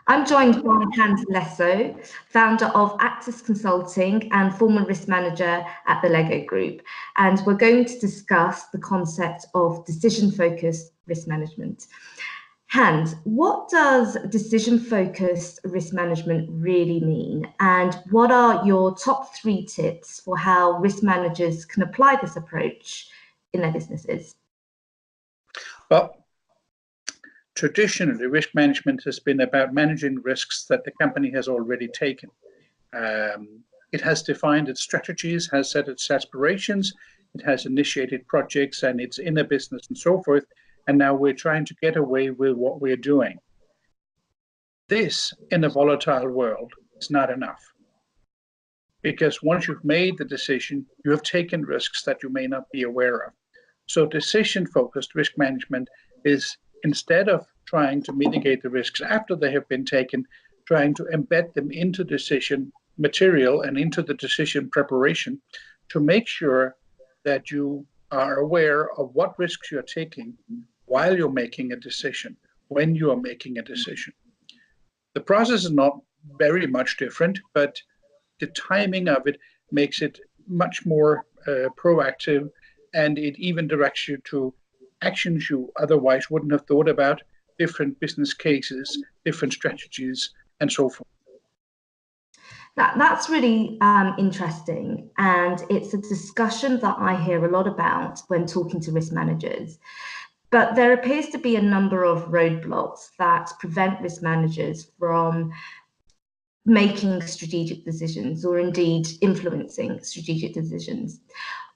I'm joined by Hans Læssøe, founder of AKTUS Consulting and former risk manager at the Lego Group. And we're going to discuss the concept of decision-focused risk management. Hans, what does decision-focused risk management really mean? And what are your top 3 tips for how risk managers can apply this approach in their businesses? Well, traditionally, risk management has been about managing risks that the company has already taken. It has defined its strategies, has set its aspirations, it has initiated projects and its inner business and so forth. And now we're trying to get away with what we're doing. This, in a volatile world, is not enough. Because once you've made the decision, you have taken risks that you may not be aware of. So decision-focused risk management is, instead of trying to mitigate the risks after they have been taken, trying to embed them into decision material and into the decision preparation to make sure that you are aware of what risks you're taking while you're making a decision, when you are making a decision. The process is not very much different, but the timing of it makes it much more proactive, and it even directs you to actions you otherwise wouldn't have thought about, different business cases, different strategies, and so forth. That's really interesting, and it's a discussion that I hear a lot about when talking to risk managers. But there appears to be a number of roadblocks that prevent risk managers from making strategic decisions or indeed influencing strategic decisions.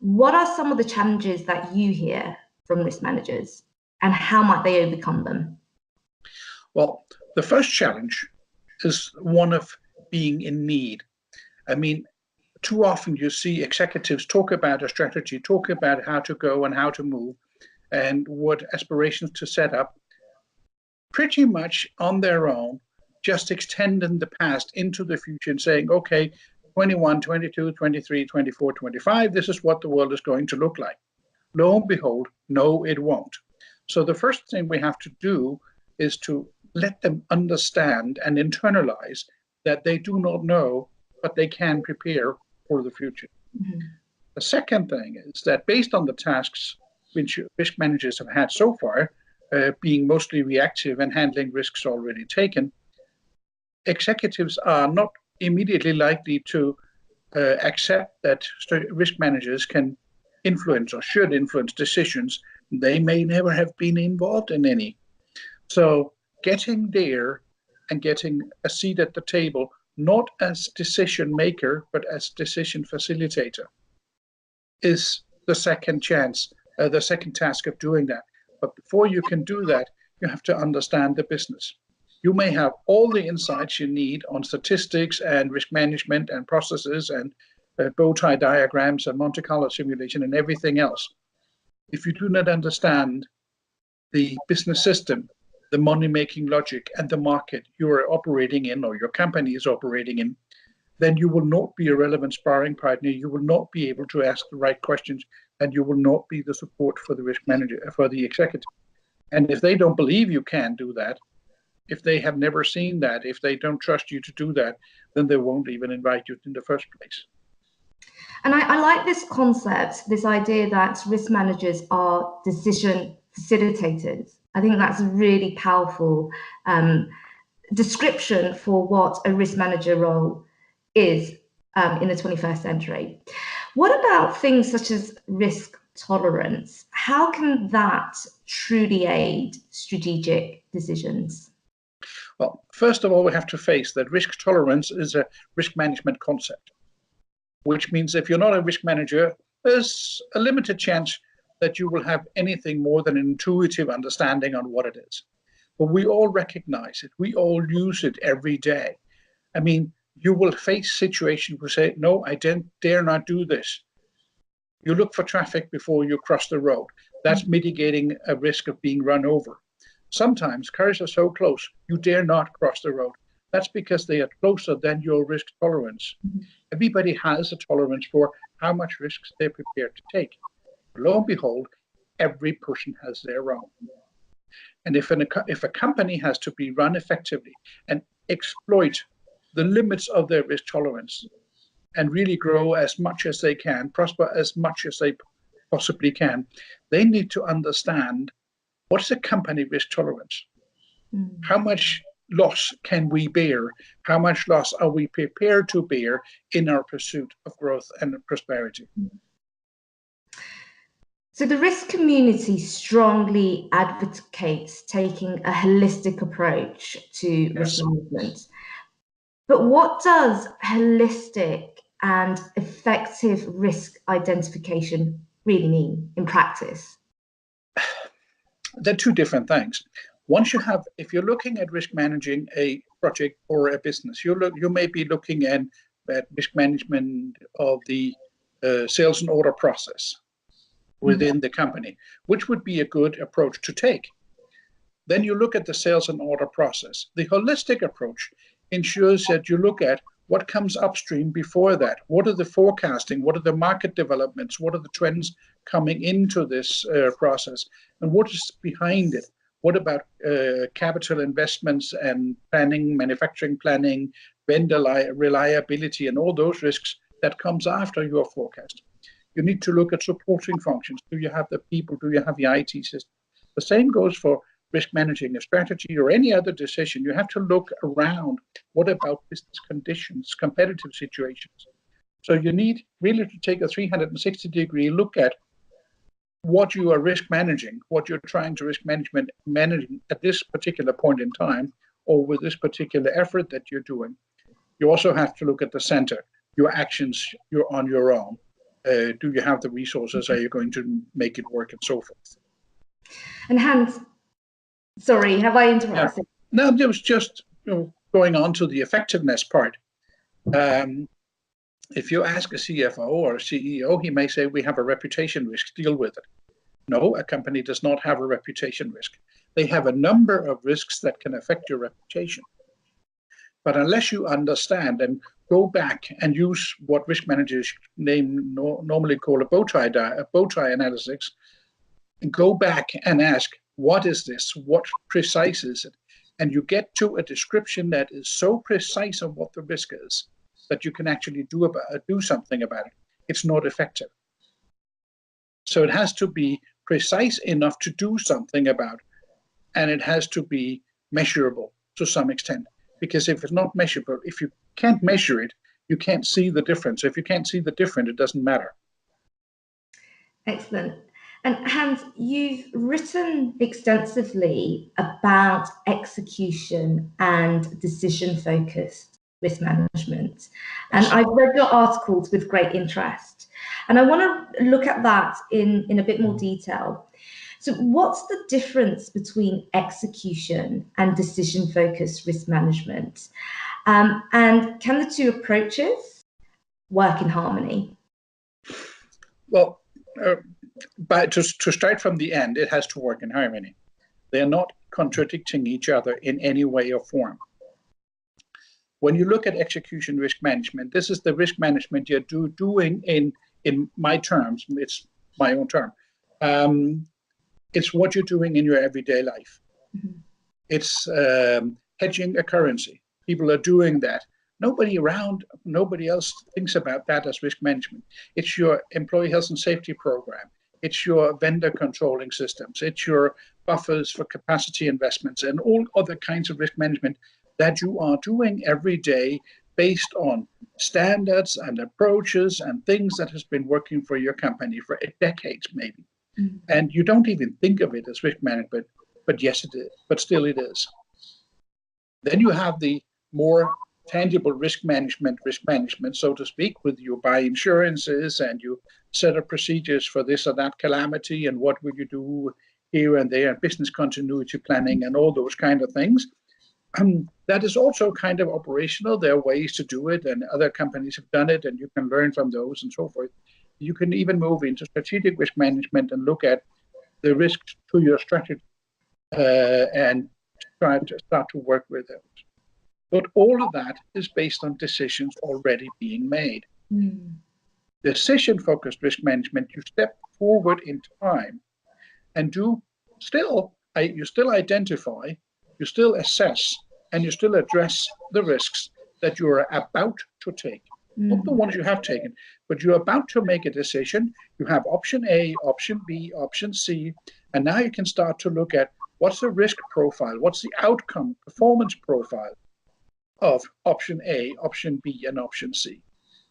What are some of the challenges that you hear from risk managers, and how might they overcome them? Well, the first challenge is one of being in need. I mean, too often you see executives talk about a strategy, talk about how to go and how to move, and what aspirations to set up, pretty much on their own, just extending the past into the future and saying, okay, 21, 22, 23, 24, 25, this is what the world is going to look like. Lo and behold, no, it won't. So the first thing we have to do is to let them understand and internalize that they do not know, but they can prepare for the future. Mm-hmm. The second thing is that based on the tasks which risk managers have had so far, being mostly reactive and handling risks already taken, executives are not immediately likely to accept that risk managers can influence or should influence decisions they may never have been involved in any. So getting there and getting a seat at the table, not as decision maker, but as decision facilitator, is the second chance, the second task of doing that. But before you can do that, you have to understand the business. You may have all the insights you need on statistics and risk management and processes and bow tie diagrams and Monte Carlo simulation and everything else. If you do not understand the business system, the money-making logic, and the market you are operating in or your company is operating in, then you will not be a relevant sparring partner. You will not be able to ask the right questions, and you will not be the support for the risk manager, for the executive. And if they don't believe you can do that, if they have never seen that, if they don't trust you to do that, then they won't even invite you in the first place. And I like this concept, this idea that risk managers are decision facilitators. I think that's a really powerful description for what a risk manager role is in the 21st century. What about things such as risk tolerance? How can that truly aid strategic decisions? Well, first of all, we have to face that risk tolerance is a risk management concept, which means if you're not a risk manager, there's a limited chance that you will have anything more than an intuitive understanding on what it is. But we all recognize it. We all use it every day. I mean, you will face situations where you say, no, I dare not do this. You look for traffic before you cross the road. That's mitigating a risk of being run over. Sometimes cars are so close, you dare not cross the road. That's because they are closer than your risk tolerance. Everybody has a tolerance for how much risks they're prepared to take. Lo and behold, every person has their own. And if a company has to be run effectively and exploit the limits of their risk tolerance and really grow as much as they can, prosper as much as they possibly can, they need to understand what's the company risk tolerance? How much loss can we bear? How much loss are we prepared to bear in our pursuit of growth and prosperity? So the risk community strongly advocates taking a holistic approach to risk management. But what does holistic and effective risk identification really mean in practice? They're two different things. Once you have, if you're looking at risk managing a project or a business, you may be looking at risk management of the sales and order process within the company, which would be a good approach to take. Then you look at the sales and order process. The holistic approach ensures that you look at what comes upstream before that. What are the forecasting? What are the market developments? What are the trends coming into this process? And what is behind it? What about capital investments and planning, manufacturing planning, vendor reliability, and all those risks that comes after your forecast? You need to look at supporting functions. Do you have the people? Do you have the IT system? The same goes for risk managing a strategy or any other decision. You have to look around. What about business conditions, competitive situations? So you need really to take a 360-degree look at what you are risk managing, what you're trying to risk managing at this particular point in time, or with this particular effort that you're doing. You also have to look at the center, your actions, you're on your own. Do you have the resources? Are you going to make it work, and so forth? And Hans, sorry, have I interrupted? Yeah. No, it was just going on to the effectiveness part. If you ask a CFO or a CEO, he may say, we have a reputation risk, deal with it. No, a company does not have a reputation risk. They have a number of risks that can affect your reputation. But unless you understand and go back and use what risk managers normally call a bow tie analysis, and go back and ask, what is this? What precise is it? And you get to a description that is so precise of what the risk is that you can actually do something about it. It's not effective. So it has to be precise enough to do something about, and it has to be measurable to some extent. Because if it's not measurable, if you can't measure it, you can't see the difference. If you can't see the difference, it doesn't matter. Excellent. And Hans, you've written extensively about execution and decision-focused risk management. And I've read your articles with great interest. And I want to look at that in a bit more detail. So what's the difference between execution and decision-focused risk management? And can the two approaches work in harmony? Well, but to start from the end, it has to work in harmony. They're not contradicting each other in any way or form. When you look at execution risk management, this is the risk management you're doing in my terms. It's my own term. It's what you're doing in your everyday life. Mm-hmm. It's hedging a currency. People are doing that. Nobody else thinks about that as risk management. It's your employee health and safety program. It's your vendor controlling systems. It's your buffers for capacity investments and all other kinds of risk management that you are doing every day based on standards and approaches and things that has been working for your company for decades, maybe. Mm-hmm. And you don't even think of it as risk management, but yes, it is. But still it is. Then you have the more tangible risk management, so to speak, with you buy insurances and you set up procedures for this or that calamity and what will you do here and there, and business continuity planning and all those kind of things. That is also kind of operational. There are ways to do it, and other companies have done it, and you can learn from those and so forth. You can even move into strategic risk management and look at the risks to your strategy and try to start to work with those. But all of that is based on decisions already being made. Mm. Decision-focused risk management, you step forward in time and do still you still identify, you still assess, and you still address the risks that you are about to take. Not the ones you have taken, but you're about to make a decision. You have option A, option B, option C, and now you can start to look at what's the risk profile, what's the outcome, performance profile of option A, option B, and option C.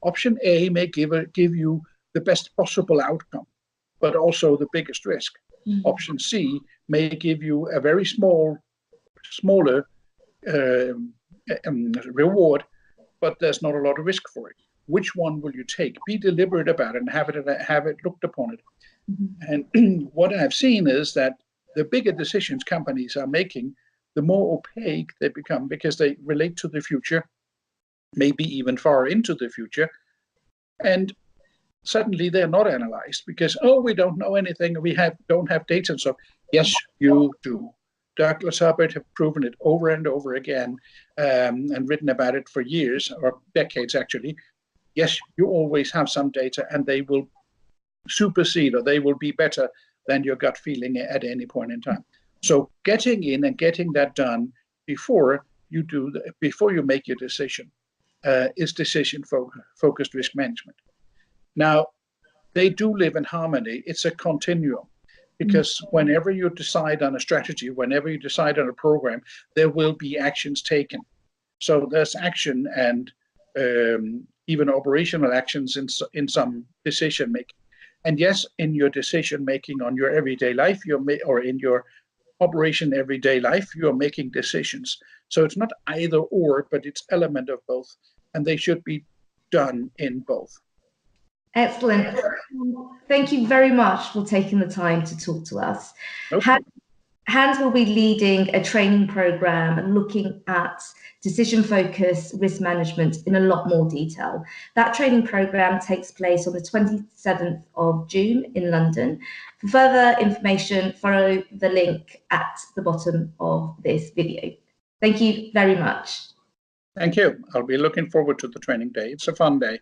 Option A may give you the best possible outcome, but also the biggest risk. Option C may give you a very smaller reward, but there's not a lot of risk for it. Which one will you take? Be deliberate about it and have it looked upon it. And what I've seen is that the bigger decisions companies are making, the more opaque they become because they relate to the future, maybe even far into the future. And suddenly they're not analyzed because, oh, we don't know anything, we don't have data. So yes, you do. Douglas Hubbard have proven it over and over again, and written about it for years or decades actually. Yes, you always have some data, and they will supersede, or they will be better than your gut feeling at any point in time. So getting in and getting that done before you make your decision is decision-focused risk management. Now, they do live in harmony. It's a continuum, because whenever you decide on a strategy, whenever you decide on a program, there will be actions taken. So there's action and even operational actions in some decision making. And yes, in your decision making on your everyday life, or in your operation everyday life, you're making decisions. So it's not either or, but it's element of both, and they should be done in both. Excellent. Thank you very much for taking the time to talk to us. Okay. Hans will be leading a training program and looking at decision-focused risk management in a lot more detail. That training program takes place on the 27th of June in London. For further information, follow the link at the bottom of this video. Thank you very much. Thank you. I'll be looking forward to the training day. It's a fun day.